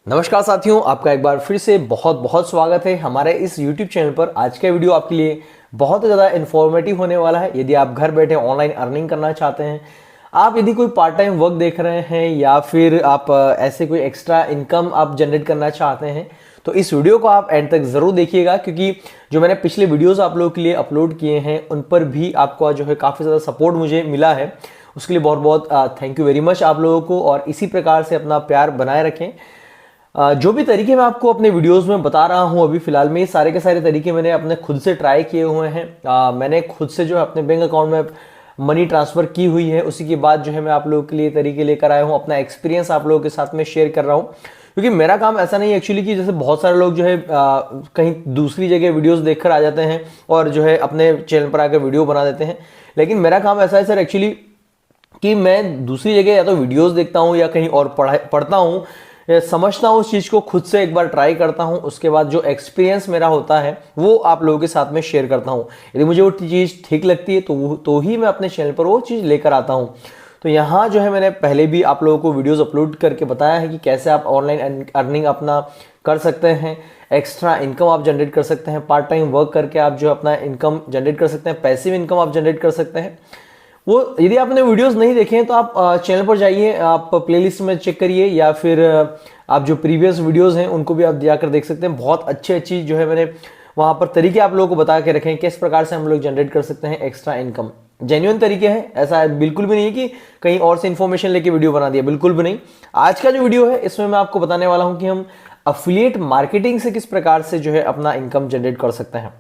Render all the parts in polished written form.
नमस्कार साथियों, आपका एक बार फिर से बहुत बहुत स्वागत है हमारे इस YouTube चैनल पर। आज का वीडियो आपके लिए बहुत ज़्यादा इन्फॉर्मेटिव होने वाला है। यदि आप घर बैठे ऑनलाइन अर्निंग करना चाहते हैं, आप यदि कोई पार्ट टाइम वर्क देख रहे हैं या फिर आप ऐसे कोई एक्स्ट्रा इनकम आप जनरेट करना चाहते हैं, तो इस वीडियो को आप एंड तक ज़रूर देखिएगा, क्योंकि जो मैंने पिछले वीडियोज़ आप लोगों के लिए अपलोड किए हैं उन पर भी आपको जो है काफ़ी ज़्यादा सपोर्ट मुझे मिला है। उसके लिए बहुत बहुत थैंक यू वेरी मच आप लोगों को, और इसी प्रकार से अपना प्यार बनाए रखें। जो भी तरीके मैं आपको अपने वीडियोस में बता रहा हूं अभी फिलहाल में, ये सारे के सारे तरीके मैंने अपने खुद से ट्राई किए हुए हैं। मैंने खुद से जो है अपने बैंक अकाउंट में मनी ट्रांसफर की हुई है। उसी के बाद जो है मैं आप लोगों के लिए तरीके लेकर आया हूं, अपना एक्सपीरियंस आप लोगों के साथ में शेयर कर रहा हूं। क्योंकि मेरा काम ऐसा नहीं है एक्चुअली कि जैसे बहुत सारे लोग जो है कहीं दूसरी जगह वीडियोस देखकर आ जाते हैं और जो है अपने चैनल पर आकर वीडियो बना देते हैं। लेकिन मेरा काम ऐसा है सर एक्चुअली कि मैं दूसरी जगह या तो वीडियोस देखता हूं या कहीं और पढ़ता हूं, समझता हूँ उस चीज़ को, खुद से एक बार ट्राई करता हूँ, उसके बाद जो एक्सपीरियंस मेरा होता है वो आप लोगों के साथ में शेयर करता हूँ। यदि मुझे वो चीज़ ठीक लगती है तो ही मैं अपने चैनल पर वो चीज़ लेकर आता हूँ। तो यहाँ जो है मैंने पहले भी आप लोगों को वीडियोस अपलोड करके बताया है कि कैसे आप ऑनलाइन अर्निंग अपना कर सकते हैं, एक्स्ट्रा इनकम आप जनरेट कर सकते हैं, पार्ट टाइम वर्क करके आप जो अपना इनकम जनरेट कर सकते हैं, पैसिव इनकम आप जनरेट कर सकते हैं। वो यदि आपने वीडियोस नहीं देखे हैं तो आप चैनल पर जाइए, आप प्लेलिस्ट में चेक करिए, या फिर आप जो प्रीवियस वीडियोस हैं उनको भी आप जाकर देख सकते हैं। बहुत अच्छी जो है मैंने वहाँ पर तरीके आप लोगों को बता के रखे हैं किस प्रकार से हम लोग जनरेट कर सकते हैं एक्स्ट्रा इनकम। जेन्युइन तरीके हैं, ऐसा बिल्कुल भी नहीं है कि कहीं और से इन्फॉर्मेशन लेके वीडियो बना दिया, बिल्कुल भी नहीं। आज का जो वीडियो है इसमें मैं आपको बताने वाला हूँ कि हम अफिलिएट मार्केटिंग से किस प्रकार से जो है अपना इनकम जनरेट कर सकते हैं।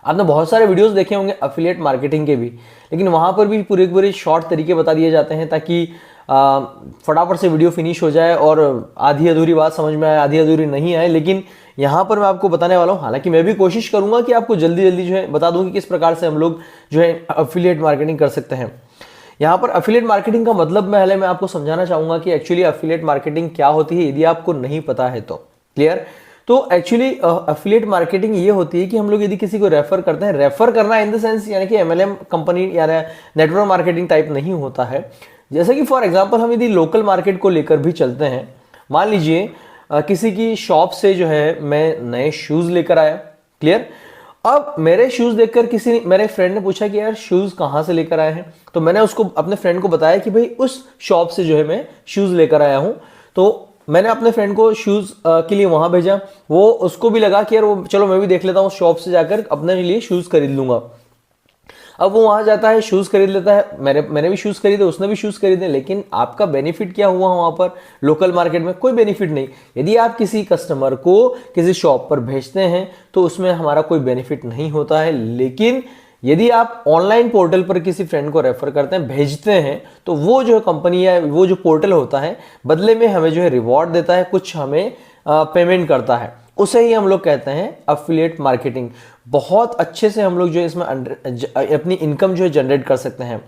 आपने बहुत सारे वीडियोस देखे होंगे अफिलिएट मार्केटिंग के भी, लेकिन वहां पर भी पूरे पूरे शॉर्ट तरीके बता दिए जाते हैं ताकि फटाफट से वीडियो फिनिश हो जाए और आधी अधूरी बात समझ में आए, आधी अधूरी नहीं आए। लेकिन यहाँ पर मैं आपको बताने वाला हूँ, हालांकि मैं भी कोशिश करूंगा कि आपको जल्दी जल्दी जो है बता दूं कि किस प्रकार से हम लोग जो है अफिलिएट मार्केटिंग कर सकते हैं। यहाँ पर अफिलिएट मार्केटिंग का मतलब पहले मैं आपको समझाना चाहूंगा कि एक्चुअली अफिलिएट मार्केटिंग क्या होती है, यदि आपको नहीं पता है तो। क्लियर? तो एक्चुअली अफिलिएट मार्केटिंग ये होती है कि हम लोग यदि किसी को रेफर करते हैं, रेफर करना इन द सेंस यानी कि एमएलएम कंपनी या नेटवर्क मार्केटिंग टाइप नहीं होता है। जैसे कि फॉर एग्जांपल हम यदि लोकल मार्केट को लेकर भी चलते हैं, मान लीजिए किसी की शॉप से जो है मैं नए शूज लेकर आया। क्लियर? अब मेरे शूज देखकर किसी मेरे फ्रेंड ने पूछा कि यार शूज कहाँ से लेकर आए हैं, तो मैंने उसको अपने फ्रेंड को बताया कि भाई उस शॉप से जो है मैं शूज लेकर आया हूँ। तो मैंने अपने फ्रेंड को शूज के लिए वहां भेजा, वो उसको भी लगा कि यार वो चलो मैं भी देख लेता हूँ, शॉप से जाकर अपने लिए शूज खरीद लूंगा। अब वो वहां जाता है, शूज खरीद लेता है, मैंने भी शूज खरीदे, उसने भी शूज खरीदे, लेकिन आपका बेनिफिट क्या हुआ वहां पर? लोकल मार्केट में कोई बेनिफिट नहीं। यदि आप किसी कस्टमर को किसी शॉप पर भेजते हैं तो उसमें हमारा कोई बेनिफिट नहीं होता है। लेकिन यदि आप ऑनलाइन पोर्टल पर किसी फ्रेंड को रेफर करते हैं, भेजते हैं, तो वो जो कंपनी है, वो जो पोर्टल होता है, बदले में हमें जो है रिवॉर्ड देता है, कुछ हमें पेमेंट करता है। उसे ही हम लोग कहते हैं अफिलिएट मार्केटिंग। बहुत अच्छे से हम लोग जो है इसमें अपनी इनकम जो है जनरेट कर सकते हैं।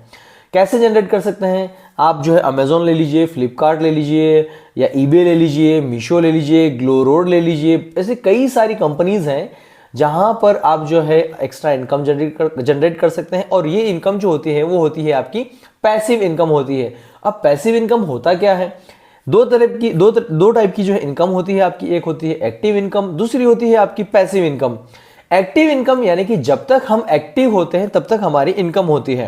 कैसे जनरेट कर सकते हैं? आप जो है अमेजोन ले लीजिए, फ्लिपकार्ट ले लीजिए, या ईबे ले लीजिए, मीशो ले लीजिए, ग्लो रोड ले लीजिए, ऐसे कई सारी कंपनीज हैं जहां पर आप जो है एक्स्ट्रा इनकम जनरेट कर सकते हैं। और ये इनकम जो होती है वो होती है आपकी पैसिव इनकम होती है। अब पैसिव इनकम होता क्या है? दो टाइप की जो है इनकम होती है आपकी। एक होती है एक्टिव इनकम, दूसरी होती है आपकी पैसिव इनकम। एक्टिव इनकम यानी कि जब तक हम एक्टिव होते हैं तब तक हमारी इनकम होती है।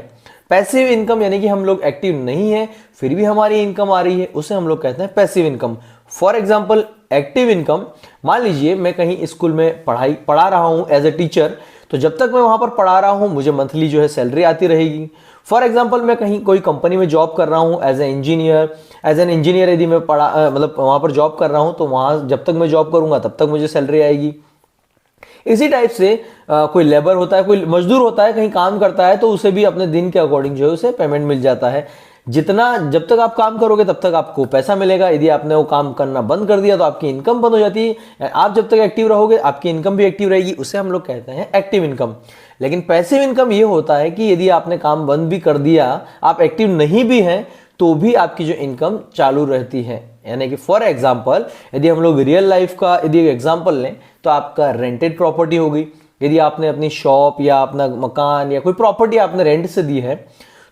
पैसिव इनकम यानी कि हम लोग एक्टिव नहीं है फिर भी हमारी इनकम आ रही है, उसे हम लोग कहते हैं passive income. For example active income, मान लीजिए मैं कहीं स्कूल में पढ़ा रहा हूं एज ए टीचर, तो जब तक मैं वहां पर पढ़ा रहा हूं मुझे मंथली जो है सैलरी आती रहेगी। फॉर एग्जाम्पल मैं कहीं कोई कंपनी में जॉब कर रहा हूं एज एन इंजीनियर यदि मैं मतलब वहां पर जॉब कर रहा हूं, तो वहां जब तक मैं जॉब करूंगा तब तक मुझे सैलरी आएगी। इसी टाइप से कोई लेबर होता है, कोई मजदूर होता है, कहीं काम करता है, तो उसे भी अपने दिन के अकॉर्डिंग जो है उसे पेमेंट मिल जाता है। जितना जब तक आप काम करोगे तब तक आपको पैसा मिलेगा। यदि आपने वो काम करना बंद कर दिया तो आपकी इनकम बंद हो जाती है। आप जब तक एक्टिव रहोगे आपकी इनकम भी एक्टिव रहेगी, उसे हम लोग कहते हैं एक्टिव इनकम। लेकिन पैसिव इनकम ये होता है कि यदि आपने काम बंद भी कर दिया, आप एक्टिव नहीं भी हैं, तो भी आपकी जो इनकम चालू रहती है। यानी कि फॉर एग्जाम्पल यदि हम लोग रियल लाइफ का यदि एग्जाम्पल लें तो आपका रेंटेड प्रॉपर्टी हो गई। यदि आपने अपनी शॉप या अपना मकान या कोई प्रॉपर्टी आपने रेंट से दी है,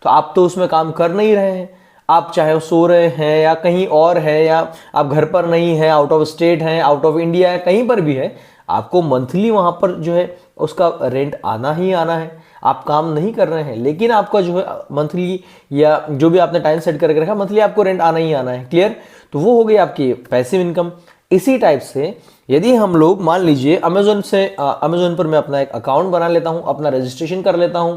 तो आप तो उसमें काम कर नहीं रहे हैं, आप चाहे सो रहे हैं या कहीं और है, या आप घर पर नहीं है, आउट ऑफ स्टेट हैं, आउट ऑफ इंडिया है, कहीं पर भी है, आपको मंथली वहां पर जो है उसका रेंट आना ही आना है। आप काम नहीं कर रहे हैं लेकिन आपका जो है मंथली या जो भी आपने टाइम सेट करके रखा, मंथली आपको रेंट आना ही आना है। क्लियर? तो वो हो गई आपकी पैसिव इनकम। इसी टाइप से यदि हम लोग मान लीजिए अमेजोन पर मैं अपना एक अकाउंट बना लेता हूं, अपना रजिस्ट्रेशन कर लेता हूं,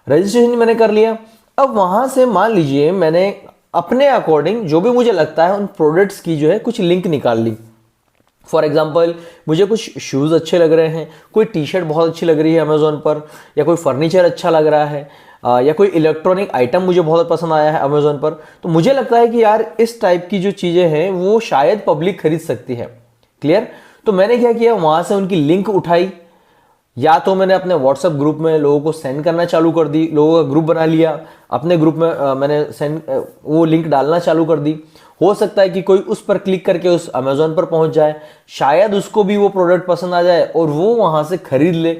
रजिस्ट्रेशन मैंने कर लिया, अब वहां से मान लीजिए मैंने अपने अकॉर्डिंग जो भी मुझे लगता है उन प्रोडक्ट्स की जो है कुछ लिंक निकाल ली। फॉर एग्जाम्पल मुझे कुछ शूज़ अच्छे लग रहे हैं, कोई टी शर्ट बहुत अच्छी लग रही है अमेजोन पर, या कोई फर्नीचर अच्छा लग रहा है, या कोई इलेक्ट्रॉनिक आइटम मुझे बहुत पसंद आया है अमेजोन पर, तो मुझे लगता है कि यार इस टाइप की जो चीज़ें हैं वो शायद पब्लिक खरीद सकती है। क्लियर? तो मैंने क्या किया, वहां से उनकी लिंक उठाई, या तो मैंने अपने व्हाट्सएप ग्रुप में लोगों को सेंड करना चालू कर दी, लोगों का ग्रुप बना लिया, अपने ग्रुप में मैंने वो लिंक डालना चालू कर दी। हो सकता है कि कोई उस पर क्लिक करके उस अमेजोन पर पहुंच जाए, शायद उसको भी वो प्रोडक्ट पसंद आ जाए और वो वहां से खरीद ले।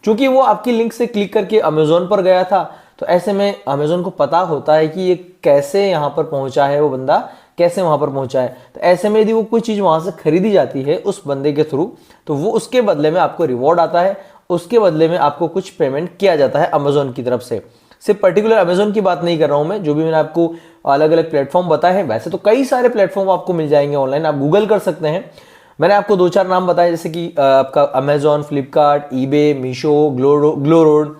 क्योंकि वो आपकी लिंक से क्लिक करके अमेजोन पर गया था, तो ऐसे में अमेजोन को पता होता है कि ये कैसे यहाँ पर पहुंचा है, वो बंदा कैसे वहां पर पहुंचा है। तो ऐसे में यदि वो कोई चीज वहां से खरीदी जाती है उस बंदे के थ्रू, तो वो उसके बदले में आपको रिवॉर्ड आता है, उसके बदले में आपको कुछ पेमेंट किया जाता है अमेजोन की तरफ से। सिर्फ पर्टिकुलर अमेजोन की बात नहीं कर रहा हूं मैं, जो भी मैंने आपको अलग अलग प्लेटफॉर्म बताए हैं, वैसे तो कई सारे प्लेटफॉर्म आपको मिल जाएंगे ऑनलाइन, आप गूगल कर सकते हैं। मैंने आपको 2-4 नाम बताए, जैसे कि आपका अमेजोन, फ्लिपकार्ट, ईबे, मीशो, ग्लोरोड,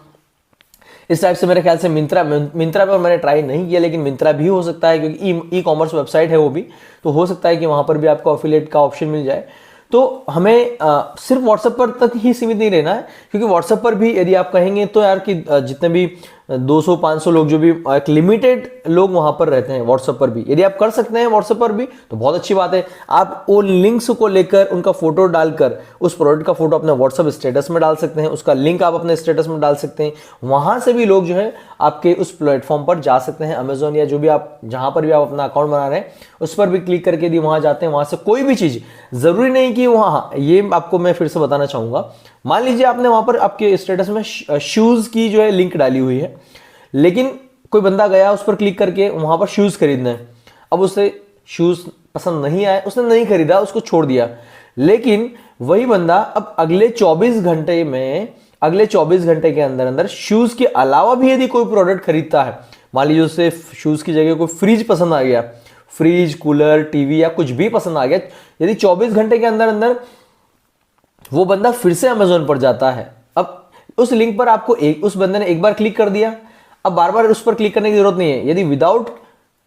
इस टाइप से। मेरे ख्याल से मिंत्रा पर मैंने ट्राई नहीं किया, लेकिन मिंत्रा भी हो सकता है क्योंकि ई कॉमर्स वेबसाइट है वो भी, तो हो सकता है कि वहां पर भी आपको अफिलिएट का ऑप्शन मिल जाए। तो हमें सिर्फ व्हाट्सएप पर तक ही सीमित नहीं रहना है, क्योंकि व्हाट्सएप पर भी यदि आप कहेंगे तो यार कि जितने भी 200-500 लोग, जो भी एक लिमिटेड लोग वहां पर रहते हैं व्हाट्सएप पर भी, यदि आप कर सकते हैं व्हाट्सएप पर भी तो बहुत अच्छी बात है। आप वो लिंक्स को लेकर उनका फोटो डालकर उस प्रोडक्ट का फोटो अपने व्हाट्सएप स्टेटस में डाल सकते हैं, उसका लिंक आप अपने स्टेटस में डाल सकते हैं, वहां से भी लोग जो है आपके उस प्लेटफॉर्म पर जा सकते हैं, अमेजोन या जो भी आप जहां पर भी आप अपना अकाउंट बना रहे हैं उस पर भी क्लिक करके यदि वहां जाते हैं, वहां से कोई भी चीज, जरूरी नहीं कि वहां, ये आपको मैं फिर से बताना चाहूंगा, मान लीजिए आपने वहां पर आपके स्टेटस में शूज की जो है लिंक डाली हुई है, लेकिन कोई बंदा गया उस पर क्लिक करके वहां पर शूज खरीदना है, अब उसे शूज पसंद नहीं आए, उसने नहीं खरीदा, उसको छोड़ दिया, लेकिन वही बंदा अब अगले 24 घंटे के अंदर अंदर शूज के अलावा भी यदि कोई प्रोडक्ट खरीदता है, मान लीजिए उसे शूज की जगह कोई फ्रिज पसंद आ गया, फ्रिज, कूलर, टीवी या कुछ भी पसंद आ गया, यदि 24 घंटे के अंदर अंदर वो बंदा फिर से अमेजोन पर जाता है, अब उस लिंक पर आपको उस बंदे ने एक बार क्लिक कर दिया, अब बार बार उस पर क्लिक करने की जरूरत नहीं है। यदि विदाउट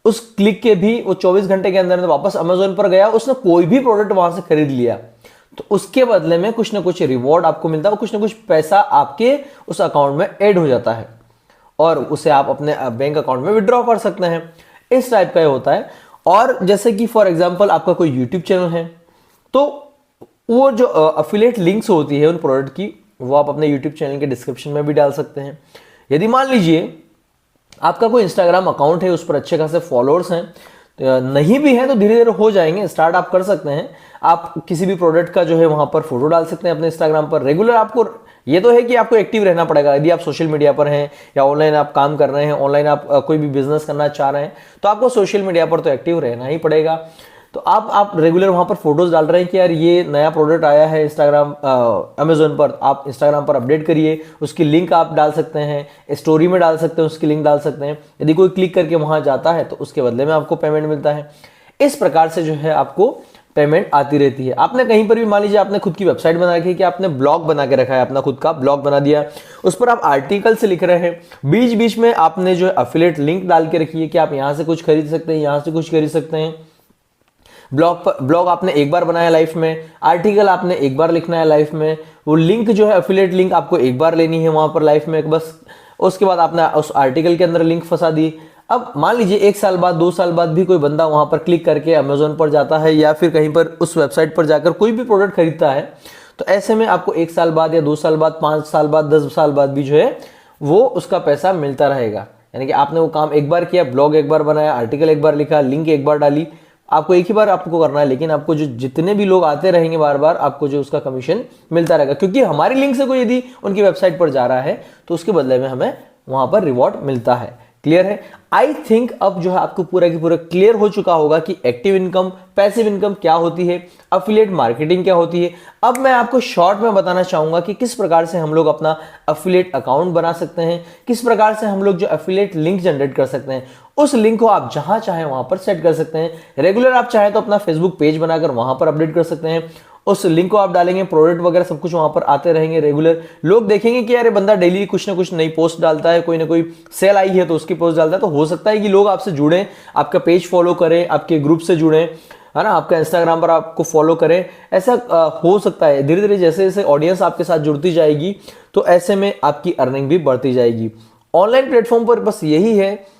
उस क्लिक के भी वो 24 घंटे के अंदर वापस अमेजोन पर गया, उसने कोई भी प्रोडक्ट वहां से खरीद लिया, तो उसके बदले में कुछ ना कुछ रिवॉर्ड आपको मिलता है, कुछ ना कुछ पैसा आपके उस अकाउंट में ऐड हो जाता है और उसे आप अपने बैंक अकाउंट में विड्रॉ कर सकते हैं। इस टाइप का ये होता है। और जैसे कि फॉर एग्जांपल आपका कोई यूट्यूब चैनल है, तो वो जो अफिलिएट लिंक्स होती है उन प्रोडक्ट की, वो आप अपने यूट्यूब चैनल के डिस्क्रिप्शन में भी डाल सकते हैं। यदि मान लीजिए आपका कोई इंस्टाग्राम अकाउंट है, उस पर अच्छे खासे फॉलोअर्स हैं, नहीं भी है तो धीरे धीरे हो जाएंगे, स्टार्ट आप कर सकते हैं। आप किसी भी प्रोडक्ट का जो है वहां पर फोटो डाल सकते हैं अपने इंस्टाग्राम पर। रेगुलर आपको ये तो है कि आपको एक्टिव रहना पड़ेगा। यदि आप सोशल मीडिया पर हैं या ऑनलाइन आप काम कर रहे हैं, ऑनलाइन आप कोई भी बिजनेस करना चाह रहे हैं, तो आपको सोशल मीडिया पर तो एक्टिव रहना ही पड़ेगा। तो आप रेगुलर वहां पर फोटोज डाल रहे हैं कि यार ये नया प्रोडक्ट आया है इंस्टाग्राम अमेजोन पर, आप इंस्टाग्राम पर अपडेट करिए, उसकी लिंक आप डाल सकते हैं, स्टोरी में डाल सकते हैं, उसकी लिंक डाल सकते हैं। यदि कोई क्लिक करके वहां जाता है तो उसके बदले में आपको पेमेंट मिलता है। इस प्रकार से जो है आपको पेमेंट आती रहती है। आपने कहीं पर भी मान लीजिए आपने खुद की वेबसाइट बना रखी है कि आपने ब्लॉग बना के रखा है, अपना खुद का ब्लॉग बना दिया, उस पर आप आर्टिकल से लिख रहे हैं, बीच बीच में आपने जो है अफिलिएट लिंक डाल के रखी है कि आप यहां से कुछ खरीद सकते हैं, यहां से कुछ खरीद सकते हैं। ब्लॉग आपने एक बार बनाया लाइफ में, आर्टिकल आपने एक बार लिखना है लाइफ में, वो लिंक जो है अफिलिएट लिंक आपको एक बार लेनी है वहां पर लाइफ में बस। उसके बाद आपने उस आर्टिकल के अंदर लिंक फंसा दी। अब मान लीजिए 1 साल बाद 2 साल बाद भी कोई बंदा वहां पर क्लिक करके अमेजोन पर जाता है या फिर कहीं पर उस वेबसाइट पर जाकर कोई भी प्रोडक्ट खरीदता है, तो ऐसे में आपको 1 साल बाद या 2 साल बाद, 5 साल बाद, 10 साल बाद भी जो है वो उसका पैसा मिलता रहेगा। यानी कि आपने वो काम एक बार किया, ब्लॉग एक बार बनाया, आर्टिकल एक बार लिखा, लिंक एक बार डाली, आपको एक ही बार आपको करना है, लेकिन आपको जो जितने भी लोग आते रहेंगे बार बार, आपको जो उसका कमीशन मिलता रहेगा। क्योंकि हमारी लिंक से कोई यदि उनकी वेबसाइट पर जा रहा है तो उसके बदले में हमें वहां पर रिवॉर्ड मिलता है। क्लियर है? आई थिंक अब जो है आपको पूरा की पूरा क्लियर हो चुका होगा कि एक्टिव इनकम, पैसिव इनकम क्या होती है, अफिलिएट मार्केटिंग क्या होती है। अब मैं आपको शॉर्ट में बताना चाहूंगा कि किस प्रकार से हम लोग अपना अफिलिएट अकाउंट बना सकते हैं, किस प्रकार से हम लोग जो अफिलिएट लिंक जनरेट कर सकते हैं, उस लिंक को आप जहां चाहे वहां पर सेट कर सकते हैं। रेगुलर आप चाहे तो अपना फेसबुक पेज बनाकर वहां पर अपडेट कर सकते हैं, उस लिंक को आप डालेंगे, प्रोडक्ट वगैरह सब कुछ वहां पर आते रहेंगे रेगुलर। लोग देखेंगे कि यार बंदा डेली कुछ ना कुछ नई पोस्ट डालता है, कोई ना कोई सेल आई है तो उसकी पोस्ट डालता है, तो हो सकता है कि लोग आपसे जुड़ें, आपका पेज फॉलो करें, आपके ग्रुप से जुड़ें, है ना, आपका इंस्टाग्राम पर आपको फॉलो करें। ऐसा हो सकता है। धीरे धीरे जैसे जैसे ऑडियंस आपके साथ जुड़ती जाएगी तो ऐसे में आपकी अर्निंग भी बढ़ती जाएगी। ऑनलाइन प्लेटफॉर्म पर बस यही है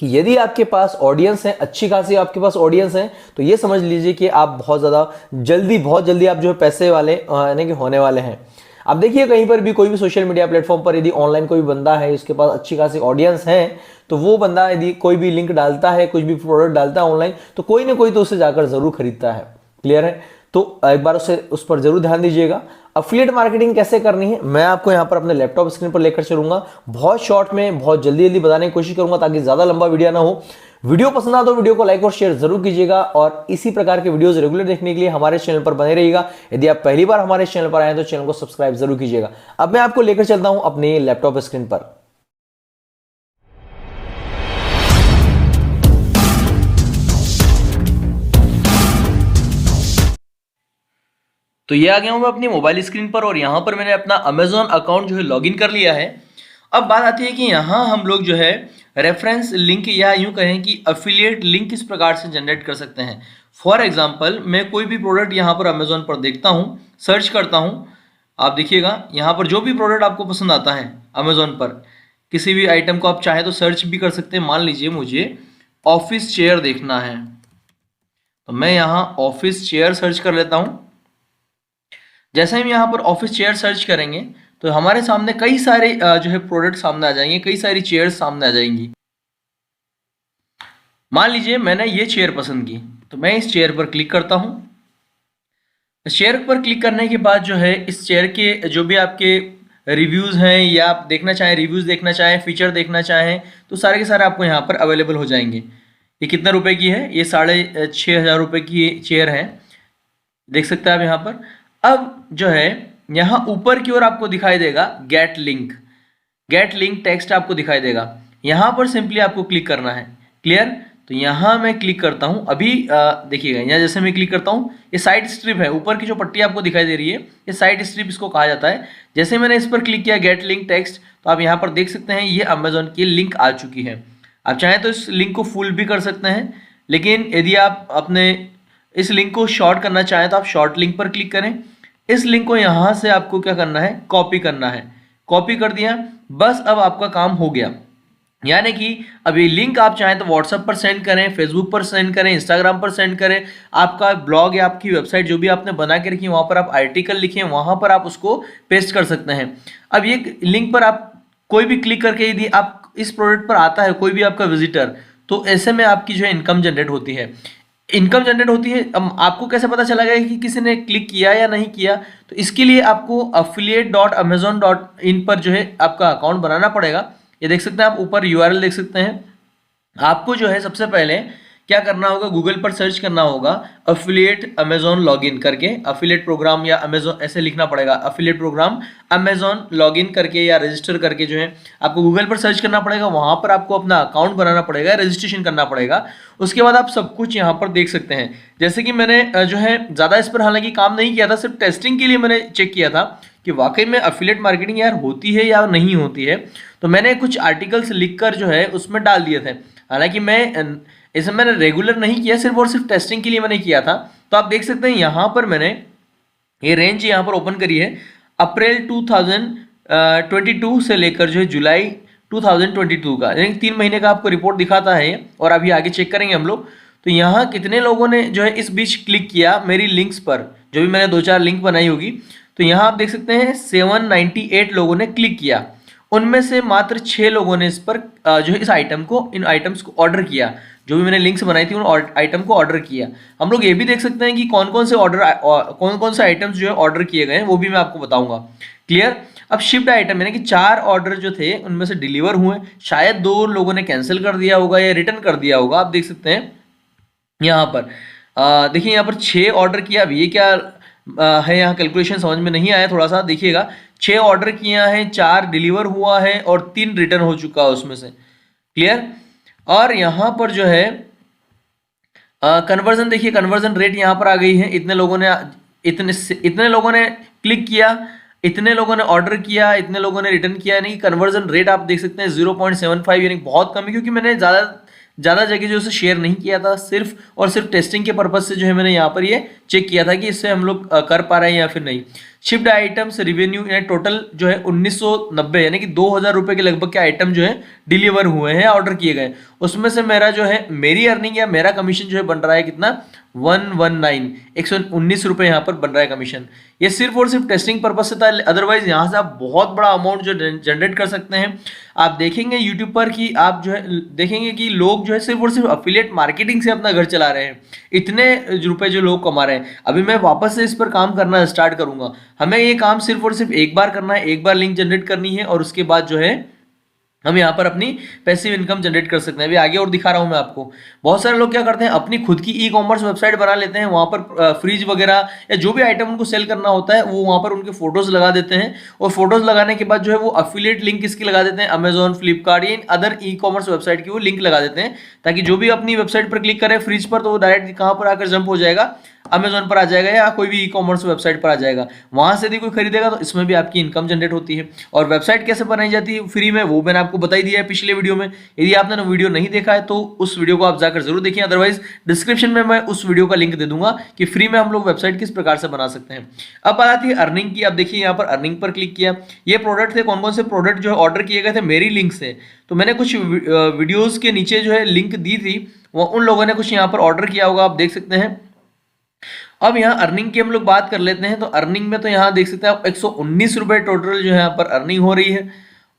कि यदि आपके पास ऑडियंस है, अच्छी खासी आपके पास ऑडियंस है, तो ये समझ लीजिए कि आप बहुत बहुत जल्दी आप जो है पैसे वाले यानी कि होने वाले हैं। अब देखिए कहीं पर भी कोई भी सोशल मीडिया प्लेटफॉर्म पर यदि ऑनलाइन कोई बंदा है, उसके पास अच्छी खासी ऑडियंस है, तो वो बंदा यदि कोई भी लिंक डालता है, कुछ भी प्रोडक्ट डालता है ऑनलाइन, तो कोई ना कोई तो उसे जाकर जरूर खरीदता है। क्लियर है? तो एक बार उस पर जरूर ध्यान दीजिएगा। अफिलिएट मार्केटिंग कैसे करनी है मैं आपको यहाँ पर अपने लैपटॉप स्क्रीन पर लेकर चलूंगा। बहुत शॉर्ट में बहुत जल्दी जल्दी बताने की कोशिश करूंगा ताकि ज्यादा लंबा वीडियो ना हो। वीडियो पसंद आ तो वीडियो को लाइक और शेयर जरूर कीजिएगा और इसी प्रकार के वीडियोस रेगुलर देखने के लिए हमारे चैनल पर बने रहिएगा। यदि आप पहली बार हमारे चैनल पर आए तो चैनल को सब्सक्राइब जरूर कीजिएगा। अब मैं आपको लेकर चलता हूं अपने लैपटॉप स्क्रीन पर। तो ये आ गया हूं मैं अपनी मोबाइल स्क्रीन पर और यहाँ पर मैंने अपना अमेजोन अकाउंट जो है लॉगिन कर लिया है। अब बात आती है कि यहाँ हम लोग जो है रेफरेंस लिंक या यूं कहें कि अफिलिएट लिंक किस प्रकार से जनरेट कर सकते हैं। फॉर एग्जांपल मैं कोई भी प्रोडक्ट यहाँ पर अमेजोन पर देखता हूँ, सर्च करता हूँ। आप देखिएगा यहाँ पर जो भी प्रोडक्ट आपको पसंद आता है अमेजोन पर, किसी भी आइटम को आप चाहे तो सर्च भी कर सकते हैं। मान लीजिए मुझे ऑफिस चेयर देखना है तो मैं यहाँ ऑफिस चेयर सर्च कर लेता हूँ। जैसे हम यहाँ पर ऑफिस चेयर सर्च करेंगे तो हमारे सामने कई सारे जो है प्रोडक्ट सामने आ जाएंगे, कई सारी चेयर्स सामने आ जाएंगी। मान लीजिए मैंने ये चेयर पसंद की तो मैं इस चेयर पर क्लिक करता हूँ। इस चेयर पर क्लिक करने के बाद जो है इस चेयर के जो भी आपके रिव्यूज़ हैं या आप देखना चाहें, रिव्यूज़ देखना चाहें, फीचर देखना चाहें, तो सारे के सारे आपको यहाँ पर अवेलेबल हो जाएंगे। ये कितना रुपए की है? ये 6,500 रुपये की चेयर है, देख सकते हैं आप यहाँ पर। अब जो है यहाँ ऊपर की ओर आपको दिखाई देगा गेट लिंक टेक्स्ट आपको दिखाई देगा। यहाँ पर सिंपली आपको क्लिक करना है। क्लियर? तो यहाँ मैं क्लिक करता हूँ। अभी देखिएगा यहाँ जैसे मैं क्लिक करता हूँ ये साइड स्ट्रिप है, ऊपर की जो पट्टी आपको दिखाई दे रही है ये साइड स्ट्रिप इसको कहा जाता है। जैसे मैंने इस पर क्लिक किया गेट लिंक टेक्स्ट, तो आप यहाँ पर देख सकते हैं ये अमेजोन की लिंक आ चुकी है। आप चाहें तो इस लिंक को फुल भी कर सकते हैं, लेकिन यदि आप अपने इस लिंक को शॉर्ट करना चाहें तो आप शॉर्ट लिंक पर क्लिक करें। इस लिंक को यहाँ से आपको क्या करना है? कॉपी करना है। कॉपी कर दिया, बस अब आपका काम हो गया। यानी कि अभी लिंक आप चाहें तो व्हाट्सएप पर सेंड करें, फेसबुक पर सेंड करें, इंस्टाग्राम पर सेंड करें, आपका ब्लॉग या आपकी वेबसाइट जो भी आपने बना के रखी है वहाँ पर आप आर्टिकल लिखें, वहाँ पर आप उसको पेस्ट कर सकते हैं। अब ये लिंक पर आप कोई भी क्लिक करके यदि आप इस प्रोडक्ट पर आता है कोई भी आपका विजिटर, तो ऐसे में आपकी जो है इनकम जनरेट होती है। अब आपको कैसे पता चला गया कि किसी ने क्लिक किया या नहीं किया? तो इसके लिए आपको affiliate.amazon.in पर जो है आपका अकाउंट बनाना पड़ेगा। ये देख सकते हैं आप ऊपर URL देख सकते हैं। आपको जो है सबसे पहले क्या करना होगा, गूगल पर सर्च करना होगा अफिलिएट अमेजोन लॉगिन करके, अफिलिएट प्रोग्राम या अमेजोन ऐसे लिखना पड़ेगा, अफिलिएट प्रोग्राम अमेजोन लॉगिन करके या रजिस्टर करके जो है आपको गूगल पर सर्च करना पड़ेगा। वहां पर आपको अपना अकाउंट बनाना पड़ेगा, रजिस्ट्रेशन करना पड़ेगा। उसके बाद आप सब कुछ यहाँ पर देख सकते हैं। जैसे कि मैंने जो है ज़्यादा इस पर हालांकि काम नहीं किया था, सिर्फ टेस्टिंग के लिए मैंने चेक किया था कि वाकई में अफिलिएट मार्केटिंग यार होती है या नहीं होती है। तो मैंने कुछ आर्टिकल्स लिखकर जो है उसमें डाल दिए थे। हालांकि इसे मैंने रेगुलर नहीं किया, सिर्फ और सिर्फ टेस्टिंग के लिए मैंने किया था। तो आप देख सकते हैं यहाँ पर मैंने ये रेंज यहाँ पर ओपन करी है अप्रैल 2022 से लेकर जो है जुलाई 2022 का, यानी 3 महीने का आपको रिपोर्ट दिखाता है। और अभी आगे चेक करेंगे हम लोग तो यहाँ कितने लोगों ने जो है इस बीच क्लिक किया मेरी लिंक्स पर, जो भी मैंने 2-4 लिंक बनाई होगी। तो यहाँ आप देख सकते हैं 798 लोगों ने क्लिक किया। उनमें से मात्र 6 लोगों ने इस पर जो है इन आइटम्स को ऑर्डर किया। जो भी मैंने लिंक्स बनाई थी उन आइटम को ऑर्डर किया। हम लोग ये भी देख सकते हैं कि कौन कौन से आइटम्स जो है ऑर्डर किए गए हैं, वो भी मैं आपको बताऊंगा। क्लियर। अब शिफ्ट आइटम यानी कि 4 ऑर्डर जो थे उनमें से डिलीवर हुए, शायद 2 लोगों ने कैंसिल कर दिया होगा या रिटर्न कर दिया होगा। आप देख सकते हैं यहाँ पर देखिए यहाँ पर 6 ऑर्डर किया। अब ये क्या है, यहाँ कैलकुलेशन समझ में नहीं आया, थोड़ा सा देखिएगा। 6 ऑर्डर किया है, 4 डिलीवर हुआ है और 3 रिटर्न हो चुका है उसमें से। क्लियर। और यहाँ पर जो है कन्वर्जन देखिए, कन्वर्जन रेट यहाँ पर आ गई है। इतने लोगों ने क्लिक किया, इतने लोगों ने ऑर्डर किया, इतने लोगों ने रिटर्न किया। यानी कन्वर्जन रेट आप देख सकते हैं 0.75, यानी बहुत कम है, क्योंकि मैंने ज़्यादा जगह जो है शेयर नहीं किया था, सिर्फ और सिर्फ टेस्टिंग के पर्पज से जो है मैंने यहाँ पर ये चेक किया था कि इससे हम लोग कर पा रहे हैं या फिर नहीं। शिफ्ट आइटम्स रिवेन्यू टोटल जो है 1990, यानी कि 2000 रुपए के लगभग के आइटम जो है डिलीवर हुए हैं, ऑर्डर किए गए। उसमें से मेरा जो है मेरी अर्निंग या मेरा कमीशन जो है बन रहा है कितना, 119 रुपए यहाँ पर बन रहा है कमीशन। ये सिर्फ और सिर्फ टेस्टिंग पर्पज से था, अदरवाइज यहाँ से आप बहुत बड़ा अमाउंट जो जनरेट कर सकते हैं। आप देखेंगे यूट्यूब पर कि आप जो है देखेंगे कि लोग जो है सिर्फ और सिर्फ अफिलिएट मार्केटिंग से अपना घर चला रहे हैं, इतने रुपए जो लोग कमा रहे हैं। अभी मैं वापस से इस पर काम करना स्टार्ट करूंगा। हमें ये काम सिर्फ और सिर्फ एक बार करना है, एक बार लिंक जनरेट करनी है और उसके बाद जो है हम यहाँ पर अपनी पैसिव इनकम जनरेट कर सकते हैं। अभी आगे और दिखा रहा हूँ मैं आपको। बहुत सारे लोग क्या करते हैं, अपनी खुद की ई कॉमर्स वेबसाइट बना लेते हैं, वहाँ पर फ्रिज वगैरह या जो भी आइटम उनको सेल करना होता है वो वहाँ पर उनके फोटोज लगा देते हैं, और फोटोज लगाने के बाद जो है वो अफिलिएट लिंक किसकी लगा देते हैं, अमेजॉन, फ्लिपकार्ट या अदर ई कॉमर्स वेबसाइट की वो लिंक लगा देते हैं, ताकि जो भी अपनी वेबसाइट पर क्लिक करे फ्रिज पर तो वो डायरेक्ट कहाँ पर आकर जंप हो जाएगा, अमेजॉन पर आ जाएगा या कोई भी ई कॉमर्स वेबसाइट पर आ जाएगा। वहां से यदि कोई खरीदेगा तो इसमें भी आपकी इनकम जनरेट होती है। और वेबसाइट कैसे बनाई जाती है फ्री में, वो मैंने आपको बताई दिया है पिछले वीडियो में। यदि आपने वीडियो नहीं देखा है तो उस वीडियो को आप जाकर जरूर देखिए, अदरवाइज डिस्क्रिप्शन में मैं उस वीडियो का लिंक दे दूंगा कि फ्री में हम लोग वेबसाइट किस प्रकार से बना सकते हैं। अब बात आती है अर्निंग की। आप देखिए यहाँ पर अर्निंग पर क्लिक किया, ये प्रोडक्ट थे, कौन कौन से प्रोडक्ट जो है ऑर्डर किए गए थे मेरी लिंक से। तो मैंने कुछ वीडियोज के नीचे जो है लिंक दी थी, वो उन लोगों ने कुछ यहाँ पर ऑर्डर किया होगा, आप देख सकते हैं। अब यहाँ अर्निंग की हम लोग बात कर लेते हैं। तो अर्निंग में तो यहाँ देख सकते हैं आप 119 रुपए टोटल जो है यहाँ पर अर्निंग हो रही है।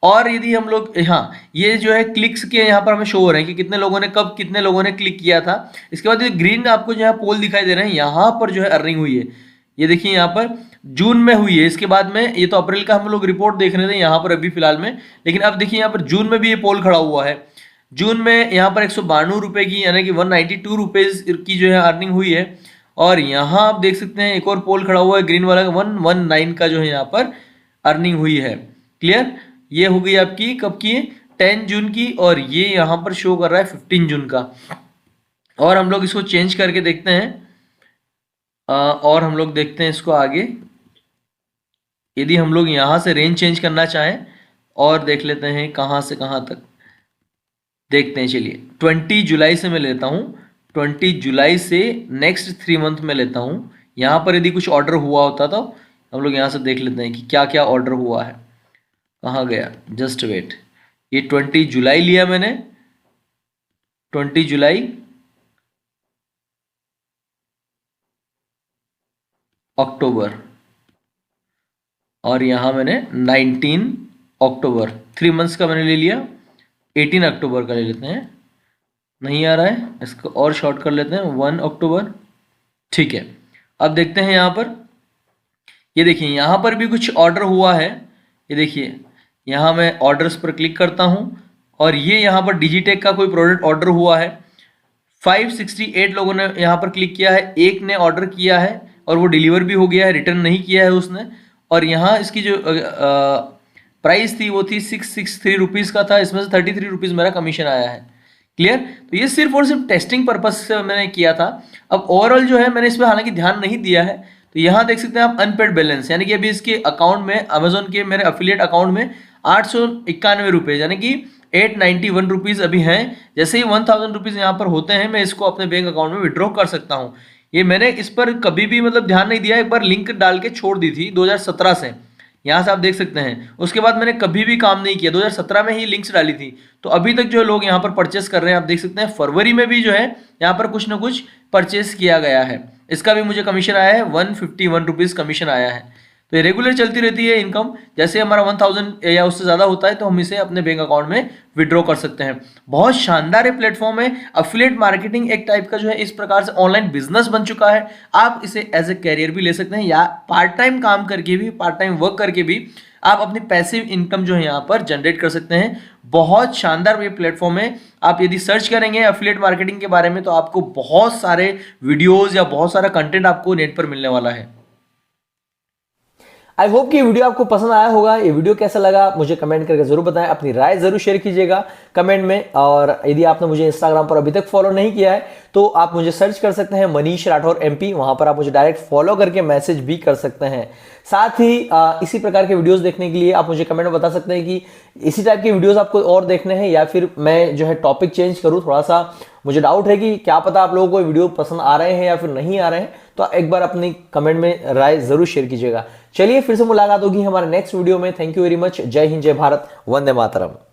और यदि हम लोग यहाँ ये जो है क्लिक्स के यहाँ पर हमें शो हो रहे हैं कि कितने लोगों ने कब कितने लोगों ने क्लिक किया था। इसके बाद ये ग्रीन आपको जो है पोल दिखाई दे रहे हैं, यहाँ पर जो है अर्निंग हुई है। ये देखिए यहाँ पर जून में हुई है, इसके बाद में ये तो अप्रैल का हम लोग रिपोर्ट देख रहे थे यहाँ पर अभी फिलहाल में, लेकिन अब देखिए यहाँ पर जून में भी ये पोल खड़ा हुआ है। जून में यहाँ पर 192 रुपए की यानी कि 192 रुपीज की जो है अर्निंग हुई है। और यहाँ आप देख सकते हैं एक और पोल खड़ा हुआ है ग्रीन वाला, 119 का जो है यहाँ पर अर्निंग हुई है। क्लियर। ये हो गई आपकी कब की, 10 जून की, और ये यहाँ पर शो कर रहा है 15 जून का। और हम लोग इसको चेंज करके देखते हैं, और हम लोग देखते हैं इसको आगे। यदि हम लोग यहाँ से रेंज चेंज करना चाहें और देख लेते हैं कहाँ से कहाँ तक देखते हैं। चलिए 20 जुलाई से मैं लेता हूँ, 20 जुलाई से नेक्स्ट 3 मंथ में लेता हूँ। यहाँ पर यदि कुछ ऑर्डर हुआ होता तो हम लोग यहाँ से देख लेते हैं कि क्या क्या ऑर्डर हुआ है, कहाँ गया, जस्ट वेट। ये 20 जुलाई लिया मैंने, 20 जुलाई, अक्टूबर, और यहाँ मैंने 19 अक्टूबर, 3 मंथ्स का मैंने ले लिया। 18 अक्टूबर का ले लेते हैं, नहीं आ रहा है, इसको और शॉर्ट कर लेते हैं, 1 अक्टूबर। ठीक है। अब देखते हैं यहाँ पर, ये देखिए यहाँ पर भी कुछ ऑर्डर हुआ है। ये देखिए यहाँ मैं ऑर्डर्स पर क्लिक करता हूँ और ये यहाँ पर डिजिटेक का कोई प्रोडक्ट ऑर्डर हुआ है। 568 लोगों ने यहाँ पर क्लिक किया है, एक ने ऑर्डर किया है और वो डिलीवर भी हो गया है, रिटर्न नहीं किया है उसने। और यहाँ इसकी जो प्राइस थी वो थी 663 रुपीज़ का था, इसमें से 33 रुपीज़ मेरा कमीशन आया है। क्लियर। तो ये सिर्फ और सिर्फ टेस्टिंग पर्पज से मैंने किया था। अब ओवरऑल जो है मैंने इसमें हालांकि ध्यान नहीं दिया है, तो यहाँ देख सकते हैं आप अनपेड बैलेंस, यानी कि अभी इसके अकाउंट में, अमेजोन के मेरे अफिलिएट अकाउंट में 891 रुपये यानी कि 891 रुपीज़ अभी हैं। जैसे ही 1000 रुपीज़ यहाँ पर होते हैं मैं इसको अपने बैंक अकाउंट में विड्रॉ कर सकता हूँ। ये मैंने इस पर कभी भी मतलब ध्यान नहीं दिया, एक बार लिंक डाल के छोड़ दी थी 2017 से, यहाँ से आप देख सकते हैं। उसके बाद मैंने कभी भी काम नहीं किया, 2017 में ही लिंक्स डाली थी, तो अभी तक जो लोग यहाँ पर परचेस कर रहे हैं आप देख सकते हैं। फरवरी में भी जो है यहाँ पर कुछ ना कुछ परचेस किया गया है, इसका भी मुझे कमीशन आया है, 151 रुपीज़ कमीशन आया है। तो ये रेगुलर चलती रहती है इनकम। जैसे हमारा 1000 या उससे ज़्यादा होता है तो हम इसे अपने बैंक अकाउंट में विड्रॉ कर सकते हैं। बहुत शानदार ये प्लेटफॉर्म है। अफिलिएट मार्केटिंग एक टाइप का जो है इस प्रकार से ऑनलाइन बिजनेस बन चुका है। आप इसे एज ए कैरियर भी ले सकते हैं या पार्ट टाइम काम करके भी, पार्ट टाइम वर्क करके भी आप अपनी पैसिव इनकम जो है यहाँ पर जनरेट कर सकते हैं। बहुत शानदार ये प्लेटफॉर्म है। आप यदि सर्च करेंगे एफिलिएट मार्केटिंग के बारे में तो आपको बहुत सारे वीडियोस या बहुत सारा कंटेंट आपको नेट पर मिलने वाला है। आई होप कि वीडियो आपको पसंद आया होगा। ये वीडियो कैसा लगा मुझे कमेंट करके जरूर बताएं, अपनी राय जरूर शेयर कीजिएगा कमेंट में। और यदि आपने मुझे इंस्टाग्राम पर अभी तक फॉलो नहीं किया है तो आप मुझे सर्च कर सकते हैं मनीष राठौर MP। वहां पर आप मुझे डायरेक्ट फॉलो करके मैसेज भी कर सकते हैं। साथ ही इसी प्रकार के वीडियोस देखने के लिए आप मुझे कमेंट में बता सकते हैं कि इसी टाइप के वीडियोस आपको और देखने हैं या फिर मैं जो है टॉपिक चेंज करूं। थोड़ा सा मुझे डाउट है कि क्या पता आप लोगों को वीडियो पसंद आ रहे हैं या फिर नहीं आ रहे हैं, तो एक बार अपनी कमेंट में राय जरूर शेयर कीजिएगा। चलिए फिर से मुलाकात होगी हमारे नेक्स्ट वीडियो में। Thank you very much. जय हिंद, जय भारत, वंदे मातरम।